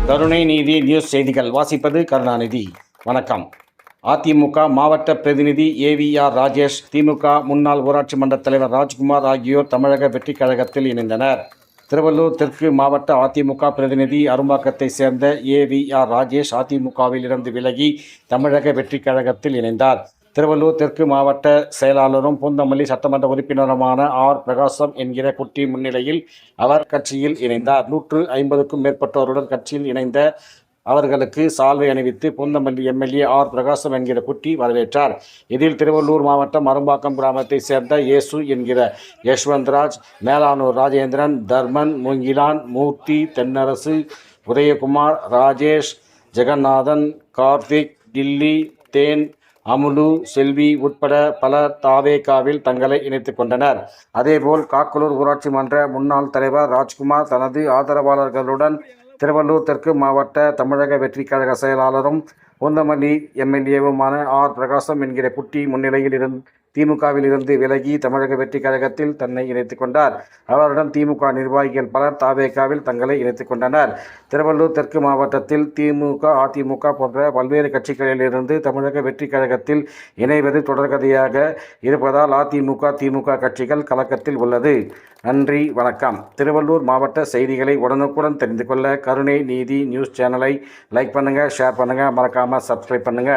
கருணை நீதி நியூஸ் செய்திகள் வாசிப்பது கருணாநிதி. வணக்கம். அதிமுக மாவட்ட பிரதிநிதி ஏவிஆர் ராஜேஷ், திமுக முன்னாள் ஊராட்சி மன்ற தலைவர் ராஜ்குமார் ஆகியோர் தமிழக வெற்றிக் கழகத்தில் இணைந்தனர். திருவள்ளூர் தெற்கு மாவட்ட அதிமுக பிரதிநிதி அரும்பாக்கத்தை சேர்ந்த ஏவிஆர் ராஜேஷ் அதிமுகவில் இருந்து விலகி தமிழக வெற்றிக் கழகத்தில் இணைந்தார். திருவள்ளூர் தெற்கு மாவட்ட செயலாளரும் பூந்தமல்லி சட்டமன்ற உறுப்பினருமான ஆர். பிரகாசம் என்கிற குட்டி முன்னிலையில் அவர் கட்சியில் இணைந்தார். 150க்கும் மேற்பட்டோருடன் கட்சியில் இணைந்த அவர்களுக்கு சால்வை அணிவித்து பூந்தமல்லி எம்எல்ஏ ஆர். பிரகாசம் என்கிற குட்டி வரவேற்றார். இதில் திருவள்ளூர் மாவட்டம் அரும்பாக்கம் கிராமத்தை சேர்ந்த இயேசு என்கிற யஷ்வந்த்ராஜ், மேலானூர் ராஜேந்திரன், தர்மன், மூங்கிலான், மூர்த்தி, தென்னரசு, உதயகுமார், ராஜேஷ், ஜெகநாதன், கார்த்திக், டில்லி, தேன், அமுலு, செல்வி உட்பட பலர் தாவேகாவில் தங்களை இணைத்துக் கொண்டனர். அதேபோல் காக்கலூர் ஊராட்சி மன்ற முன்னாள் தலைவர் ராஜ்குமார் தனது ஆதரவாளர்களுடன் திருவள்ளூர் தெற்கு மாவட்ட தமிழக வெற்றிக் கழக செயலாளரும் பூந்தமல்லி எம்எல்ஏவுமான ஆர். பிரகாசம் என்கிற குட்டி முன்னிலையில் திமுகவில் இருந்து விலகி தமிழக வெற்றிக் கழகத்தில் தன்னை இணைத்துக் கொண்டார். அவருடன் திமுக நிர்வாகிகள் பலர் தாவேகாவில் தங்களை இணைத்துக் கொண்டனர். திருவள்ளூர் தெற்கு மாவட்டத்தில் திமுக, அதிமுக போன்ற பல்வேறு கட்சிகளில் இருந்து தமிழக வெற்றிக் கழகத்தில் இணைவது தொடர்கதையாக இருப்பதால் அதிமுக, திமுக கட்சிகள் கலக்கத்தில் உள்ளது. நன்றி, வணக்கம். திருவள்ளூர் மாவட்ட செய்திகளை உடனுக்குடன் தெரிந்து கொள்ள கருணை நீதி நியூஸ் சேனலை லைக் பண்ணுங்க, ஷேர் பண்ணுங்க, மறக்காம சப்ஸ்கிரைப் பண்ணுங்க.